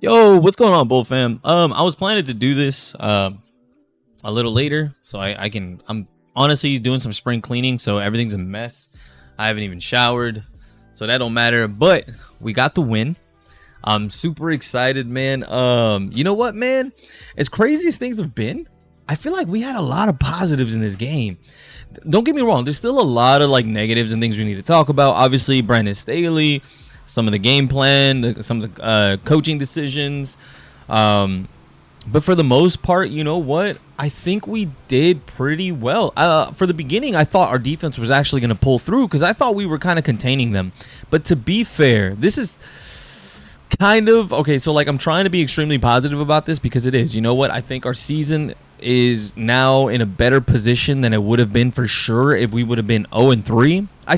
Yo, what's going on, Bull fam? I was planning to do this a little later, so I'm honestly doing some spring cleaning, so everything's a mess. I haven't even showered, so that don't matter. But we got the win. I'm super excited, man. You know what, man? As crazy as things have been, I feel like we had a lot of positives in this game. Don't get me wrong, there's still a lot of like negatives and things we need to talk about. Obviously, Brandon Staley, some of the game plan, some of the coaching decisions. But for the most part, you know what? I think we did pretty well. For the beginning, I thought our defense was actually going to pull through because I thought we were kind of containing them. But to be fair, this is kind of okay. So like, I'm trying to be extremely positive about this because it is. You know what? I think our season is now in a better position than it would have been for sure if we would have been 0-3. I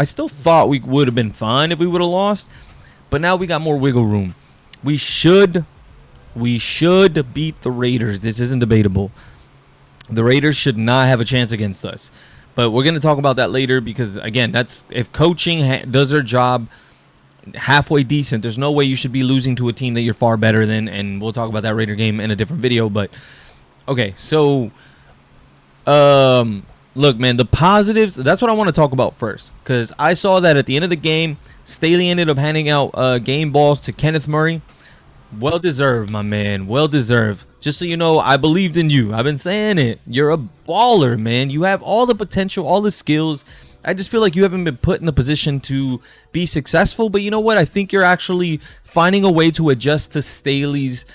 still thought we would have been fine if we would have lost, but now we got more wiggle room. We should beat the Raiders. This isn't debatable. The Raiders should not have a chance against us. But we're going to talk about that later because, again, that's if coaching does their job halfway decent, there's no way you should be losing to a team that you're far better than, and we'll talk about that Raider game in a different video. But, okay, so, look, man, the positives, that's what I want to talk about first because I saw that at the end of the game, Staley ended up handing out game balls to Kenneth Murray. Well deserved, my man. Well deserved. Just so you know, I believed in you. I've been saying it. You're a baller, man. You have all the potential, all the skills. I just feel like you haven't been put in the position to be successful. But you know what? I think you're actually finding a way to adjust to Staley's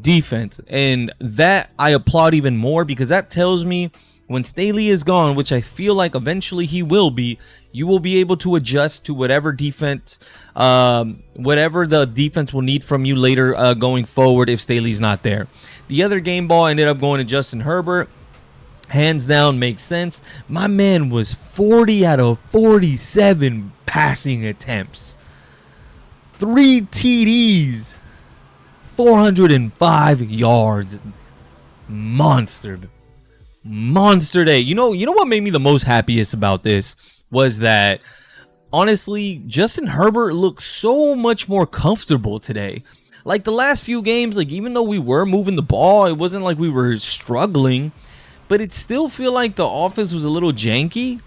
defense. And that I applaud even more because that tells me when Staley is gone, which I feel like eventually he will be, you will be able to adjust to whatever defense, whatever the defense will need from you later going forward if Staley's not there. The other game ball ended up going to Justin Herbert. Hands down, makes sense. My man was 40 out of 47 passing attempts. 3 TDs. 405 yards. Monster day. You know what made me the most happiest about this was that honestly Justin Herbert looked so much more comfortable today. Like the last few games, like even though we were moving the ball, it wasn't like we were struggling, but it still feel like the offense was a little janky.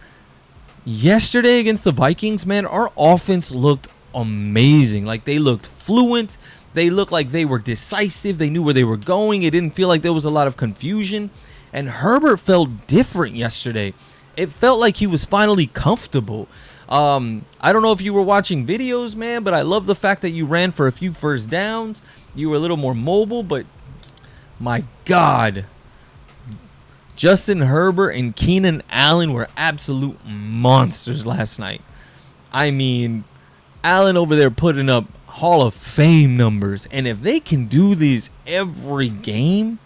Yesterday against the Vikings, man, our offense looked amazing. Like they looked fluent. They looked like they were decisive. They knew where they were going. It didn't feel like there was a lot of confusion. And Herbert felt different yesterday. It felt like he was finally comfortable. I don't know if you were watching videos, man, but I love the fact that you ran for a few first downs. You were a little more mobile, but my God. Justin Herbert and Keenan Allen were absolute monsters last night. I mean, Allen over there putting up Hall of Fame numbers. And if they can do this every game,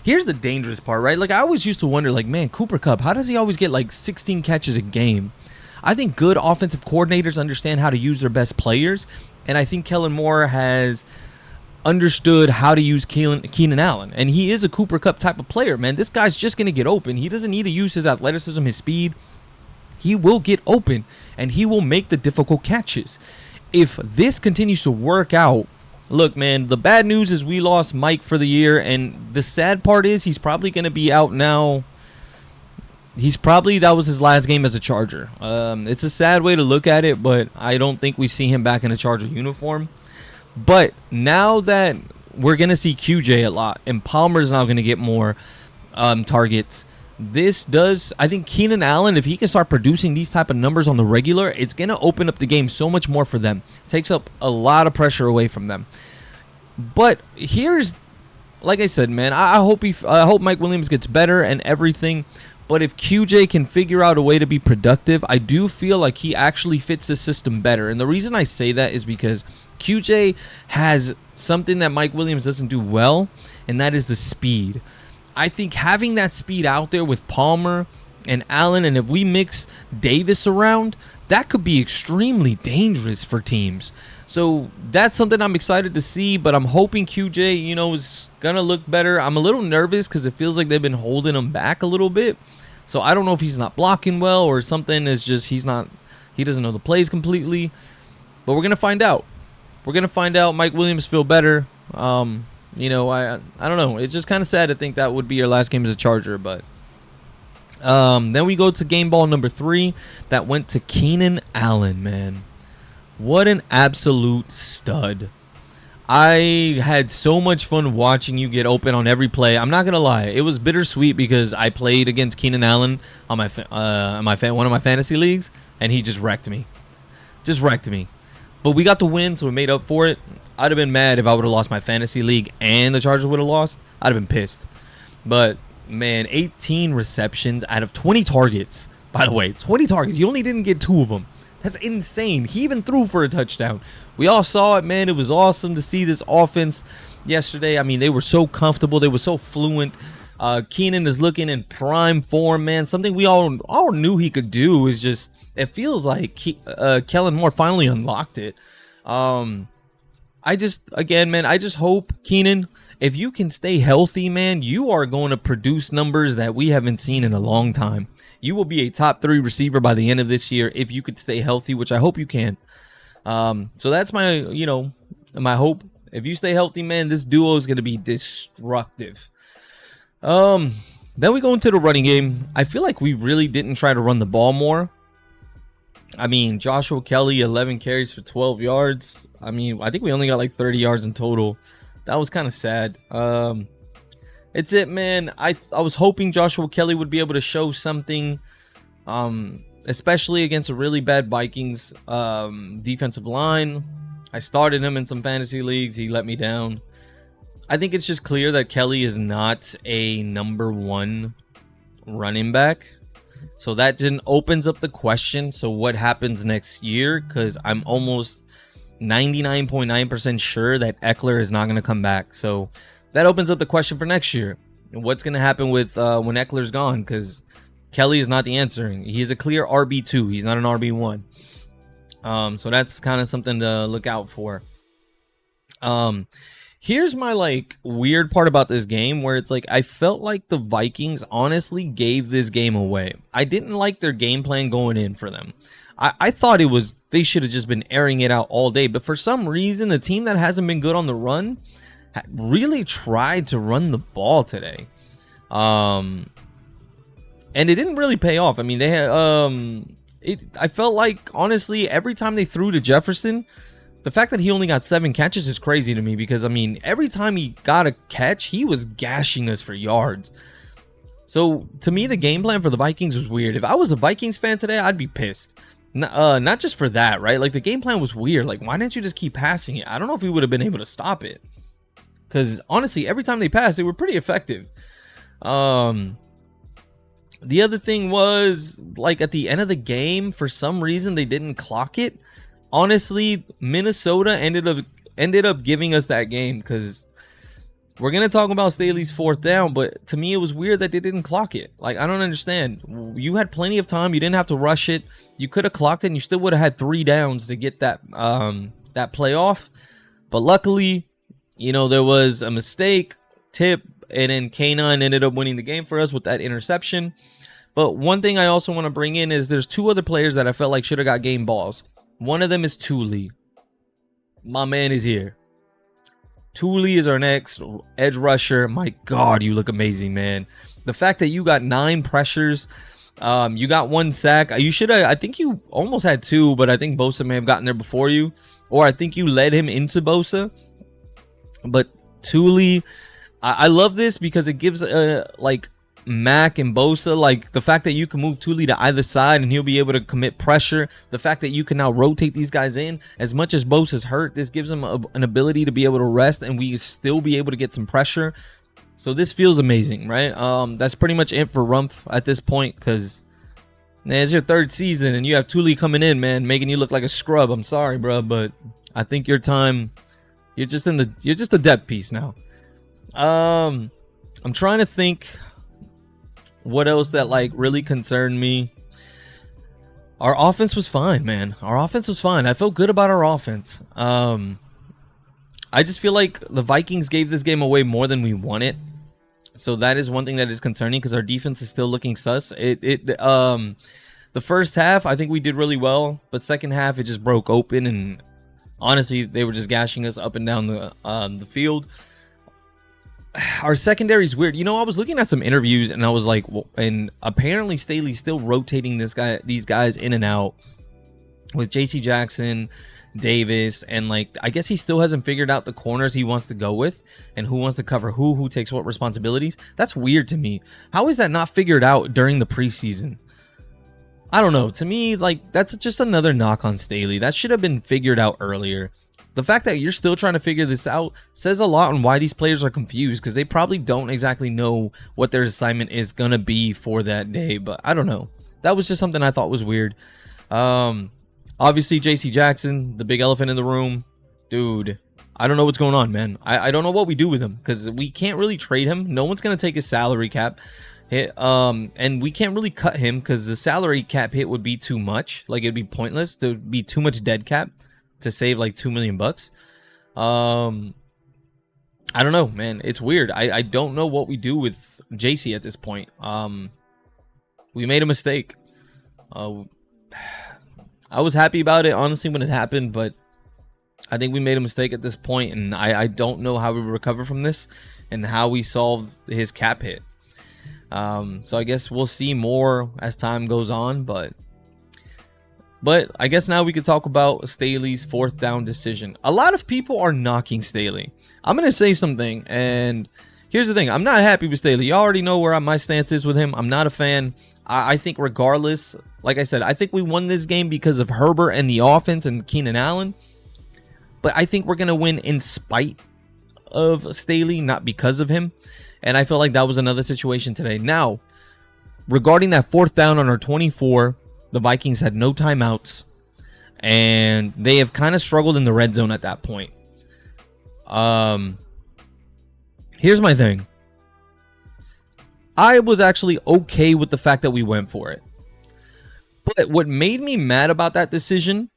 here's the dangerous part, right? Like, I always used to wonder, like, man, Cooper Kupp, how does he always get, like, 16 catches a game? I think good offensive coordinators understand how to use their best players, and I think Kellen Moore has understood how to use Keenan Allen, and he is a Cooper Kupp type of player, man. This guy's just going to get open. He doesn't need to use his athleticism, his speed. He will get open, and he will make the difficult catches. If this continues to work out, look, man, the bad news is we lost Mike for the year, and the sad part is he's probably going to be out now. That was his last game as a Charger. It's a sad way to look at it, but I don't think we see him back in a Charger uniform. But now that we're going to see QJ a lot, and Palmer's now going to get more targets, I think Keenan Allen, if he can start producing these type of numbers on the regular, it's going to open up the game so much more for them. It takes up a lot of pressure away from them. But here's, like I said, man, I hope Mike Williams gets better and everything. But if QJ can figure out a way to be productive, I do feel like he actually fits the system better. And the reason I say that is because QJ has something that Mike Williams doesn't do well, and that is the speed. I think having that speed out there with Palmer and Allen, and if we mix Davis around, that could be extremely dangerous for teams. So that's something I'm excited to see, but I'm hoping QJ, is going to look better. I'm a little nervous because it feels like they've been holding him back a little bit. So I don't know if he's not blocking well or something is just he doesn't know the plays completely. But we're going to find out. we're gonna find out. Mike Williams feel better. You know, I don't know. It's just kind of sad to think that would be your last game as a Charger, but then we go to game ball number 3 that went to Keenan Allen, man. What an absolute stud. I had so much fun watching you get open on every play. I'm not going to lie. It was bittersweet because I played against Keenan Allen on one of my fantasy leagues, and he just wrecked me. But we got the win, so we made up for it. I'd have been mad if I would have lost my fantasy league and the Chargers would have lost. I'd have been pissed. But, man, 18 receptions out of 20 targets. By the way, 20 targets. You only didn't get 2 of them. That's insane. He even threw for a touchdown. We all saw it, man. It was awesome to see this offense yesterday. I mean, they were so comfortable. They were so fluent. Keenan is looking in prime form, man. Something we all knew he could do is just, it feels like Kellen Moore finally unlocked it. I just hope, Keenan, if you can stay healthy, man, you are going to produce numbers that we haven't seen in a long time. You will be a top 3 receiver by the end of this year if you could stay healthy, which I hope you can. So that's my hope. If you stay healthy, man, this duo is going to be destructive. Then we go into the running game. I feel like we really didn't try to run the ball more. I mean, Joshua Kelly, 11 carries for 12 yards. I mean, I think we only got like 30 yards in total. That was kind of sad. It's it, man. I was hoping Joshua Kelly would be able to show something, especially against a really bad Vikings defensive line. I started him in some fantasy leagues. He let me down. I think it's just clear that Kelly is not a number 1 running back. So that then opens up the question. So what happens next year? Because I'm almost 99.9% sure that Eckler is not going to come back. So that opens up the question for next year. What's going to happen with when Eckler's gone? Because Kelly is not the answer. He is a clear RB2. He's not an RB1. So that's kind of something to look out for. Here's my weird part about this game where it's like I felt like the Vikings honestly gave this game away. I didn't like their game plan going in for them. I thought they should have just been airing it out all day. But for some reason, a team that hasn't been good on the run really tried to run the ball today. And it didn't really pay off. I mean, they had I felt like honestly every time they threw to Jefferson, the fact that he only got 7 catches is crazy to me because I mean, every time he got a catch, he was gashing us for yards. So to me, the game plan for the Vikings was weird. If I was a Vikings fan today, I'd be pissed. Not just for that, right? Like the game plan was weird. Like, why didn't you just keep passing it? I don't know if we would have been able to stop it. Because honestly, every time they passed, they were pretty effective. The other thing was, like, at the end of the game, for some reason, they didn't clock it. Honestly, Minnesota ended up giving us that game because we're going to talk about Staley's 4th down, but to me, it was weird that they didn't clock it. Like, I don't understand. You had plenty of time. You didn't have to rush it. You could have clocked it, and you still would have had 3 downs to get that play off. But luckily, you know, there was a mistake, tip, and then K9 ended up winning the game for us with that interception. But one thing I also want to bring in is there's 2 other players that I felt like should have got game balls. One of them is Thule. My man is here. Thule is our next edge rusher. My God, you look amazing, man. The fact that you got 9 pressures, you got 1 sack. You should have. I think you almost had 2, but I think Bosa may have gotten there before you, or I think you led him into Bosa. But Thule, I love this because it gives like Mac and Bosa, like the fact that you can move Thule to either side and he'll be able to commit pressure. The fact that you can now rotate these guys in as much as Bosa's hurt, this gives him an ability to be able to rest and we still be able to get some pressure. So this feels amazing, right? That's pretty much it for Rumpf at this point because it's your 3rd season and you have Thule coming in, man, making you look like a scrub. I'm sorry, bro, but I think your time, you're just a depth piece now. I'm trying to think what else that like really concerned me. Our offense was fine, man. Our offense was fine. I felt good about our offense. I just feel like the Vikings gave this game away more than we wanted. So that is one thing that is concerning because our defense is still looking sus. The first half, I think we did really well, but second half it just broke open and Honestly, they were just gashing us up and down the field. Our secondary is weird. I was looking at some interviews and I was like, well, and apparently Staley's still rotating these guys in and out with JC Jackson, Davis, and like I guess he still hasn't figured out the corners he wants to go with and who wants to cover who takes what responsibilities. That's weird to me. How is that not figured out during the preseason? I don't know. To me, like, that's just another knock on Staley. That should have been figured out earlier. The fact that you're still trying to figure this out says a lot on why these players are confused, because they probably don't exactly know what their assignment is going to be for that day. But I don't know. That was just something I thought was weird. Obviously, JC Jackson, the big elephant in the room. Dude, I don't know what's going on, man. I don't know what we do with him, because we can't really trade him. No one's going to take his salary cap hit. And we can't really cut him because the salary cap hit would be too much. Like, it'd be pointless. There would be too much dead cap to save like $2 million bucks. I don't know, man. It's weird. I don't know what we do with JC at this point. We made a mistake. I was happy about it, honestly, when it happened, but I think we made a mistake at this point, and I don't know how we recover from this and how we solved his cap hit. So I guess we'll see more as time goes on, but I guess now we could talk about Staley's 4th down decision. A lot of people are knocking Staley. I'm going to say something, and here's the thing. I'm not happy with Staley. You already know where my stance is with him. I'm not a fan. I think regardless, like I said, I think we won this game because of Herbert and the offense and Keenan Allen. But I think we're going to win in spite of Staley, not because of him. And I feel like that was another situation today. Now, regarding that 4th down on our 24, the Vikings had no timeouts, and they have kind of struggled in the red zone at that point. Here's my thing. I was actually okay with the fact that we went for it. But what made me mad about that decision,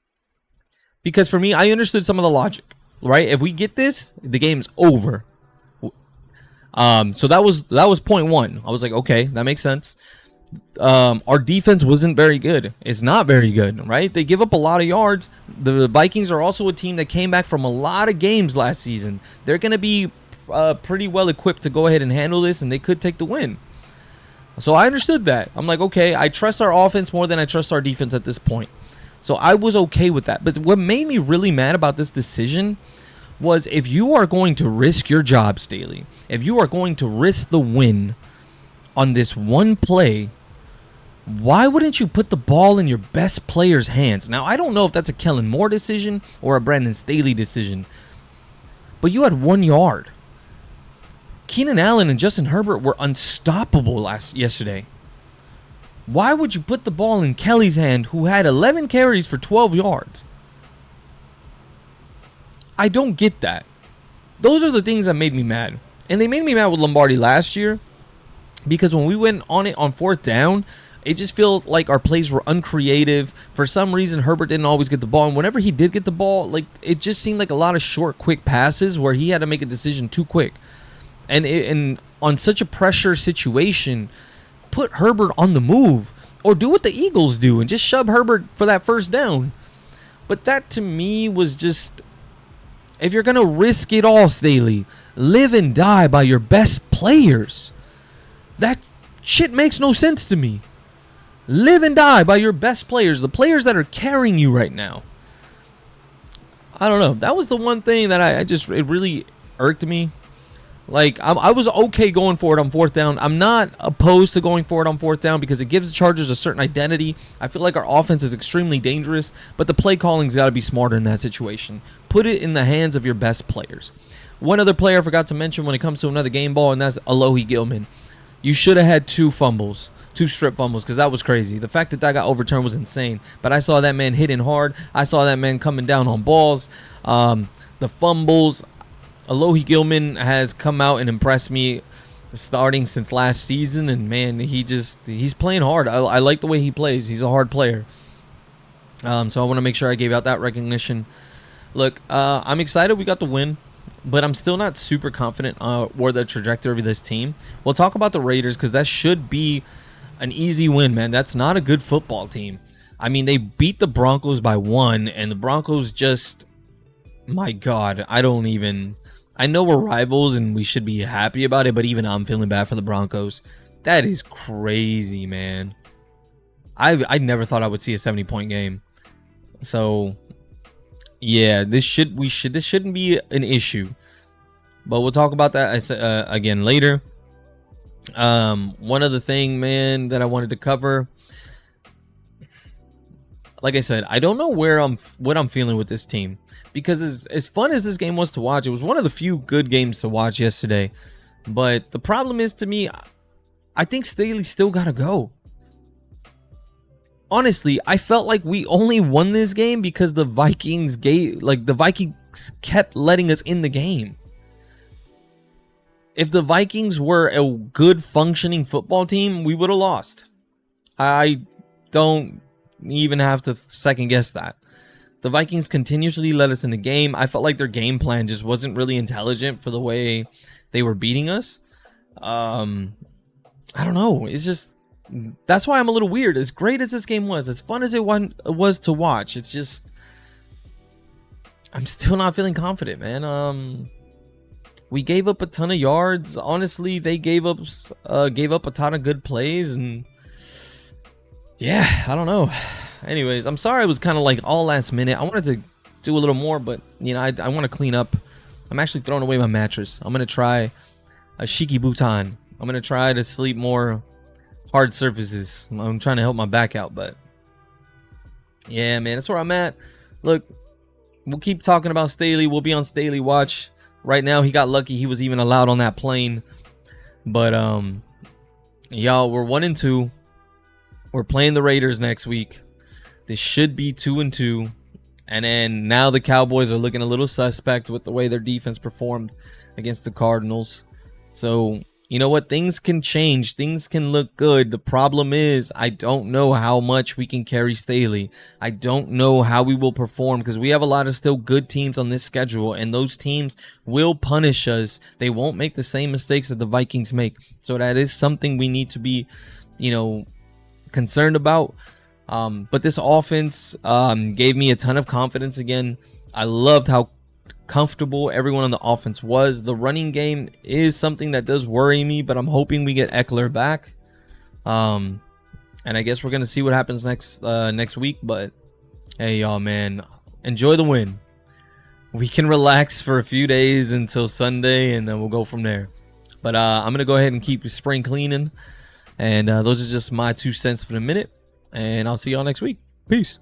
because for me, I understood some of the logic, right? If we get this, the game's over. So that was point one. I was like, okay, that makes sense. Our defense wasn't very good. It's not very good, right? They give up a lot of yards. The Vikings are also a team that came back from a lot of games last season. They're going to be pretty well equipped to go ahead and handle this, and they could take the win. So I understood that. I'm like, okay, I trust our offense more than I trust our defense at this point. So I was okay with that. But what made me really mad about this decision was, if you are going to risk your job, Staley, if you are going to risk the win on this one play, why wouldn't you put the ball in your best player's hands? Now, I don't know if that's a Kellen Moore decision or a Brandon Staley decision, but you had 1 yard. Keenan Allen and Justin Herbert were unstoppable yesterday. Why would you put the ball in Kelly's hand, who had 11 carries for 12 yards? I don't get that. Those are the things that made me mad. And they made me mad with Lombardi last year, because when we went on it on 4th down, it just feels like our plays were uncreative. For some reason, Herbert didn't always get the ball. And whenever he did get the ball, like, it just seemed like a lot of short, quick passes where he had to make a decision too quick. And on such a pressure situation, put Herbert on the move, or do what the Eagles do and just shove Herbert for that 1st down. But that, to me, was just, if you're going to risk it all, Staley, live and die by your best players. That shit makes no sense to me. Live and die by your best players, the players that are carrying you right now. I don't know. That was the one thing that it really irked me. Like, I was okay going for it on 4th down. I'm not opposed to going for it on 4th down because it gives the Chargers a certain identity. I feel like our offense is extremely dangerous, but the play calling's got to be smarter in that situation. Put it in the hands of your best players. One other player I forgot to mention when it comes to another game ball, and that's Alohi Gilman. You should have had 2 strip fumbles, because that was crazy. The fact that got overturned was insane. But I saw that man hitting hard. I saw that man coming down on balls. The fumbles. Alohi Gilman has come out and impressed me starting since last season. And, man, he's playing hard. I like the way he plays. He's a hard player. So I want to make sure I gave out that recognition. Look, I'm excited we got the win, but I'm still not super confident or the trajectory of this team. We'll talk about the Raiders, because that should be an easy win, man. That's not a good football team. I mean, they beat the Broncos by 1, and the Broncos just, My God, I know we're rivals and we should be happy about it, but even I'm feeling bad for the Broncos. That is crazy, man. I never thought I would see a 70-point game. So yeah, this shouldn't be an issue. But we'll talk about that again later. One other thing, man, that I wanted to cover. Like I said, I don't know what I'm feeling with this team, because as fun as this game was to watch, it was one of the few good games to watch yesterday. But the problem is, to me, I think Staley still gotta go. Honestly, I felt like we only won this game because the Vikings kept letting us in the game. If the Vikings were a good functioning football team, we would have lost. I don't even have to second guess that. The Vikings continuously let us in the game. I felt like their game plan just wasn't really intelligent for the way they were beating us. I don't know. It's just, that's why I'm a little weird. As great as this game was, as fun as it was to watch, it's just, I'm still not feeling confident, man. We gave up a ton of yards. Honestly, they gave up a ton of good plays, and yeah, I don't know. Anyways, I'm sorry it was kind of like all last minute. I wanted to do a little more, but you know, I want to clean up. I'm actually throwing away my mattress. I'm gonna try a Shiki Butan. I'm gonna try to sleep more hard surfaces. I'm trying to help my back out, but yeah, man, that's where I'm at. Look, we'll keep talking about Staley. We'll be on Staley watch. Right now, he got lucky. He was even allowed on that plane. But y'all, we're 1-2. We're playing the Raiders next week. This should be 2-2. And then now the Cowboys are looking a little suspect with the way their defense performed against the Cardinals. So, you know what? Things can change. Things can look good. The problem is, I don't know how much we can carry Staley. I don't know how we will perform, because we have a lot of still good teams on this schedule, and those teams will punish us. They won't make the same mistakes that the Vikings make. So that is something we need to be, you know, concerned about. But this offense gave me a ton of confidence again. I loved how comfortable everyone on the offense was. The running game is something that does worry me, but I'm hoping we get Eckler back. And I guess we're gonna see what happens next week. But hey, y'all, man, enjoy the win. We can relax for a few days until Sunday, and then we'll go from there. But I'm gonna go ahead and keep spring cleaning, and those are just my 2 cents for the minute. And I'll see y'all next week. Peace.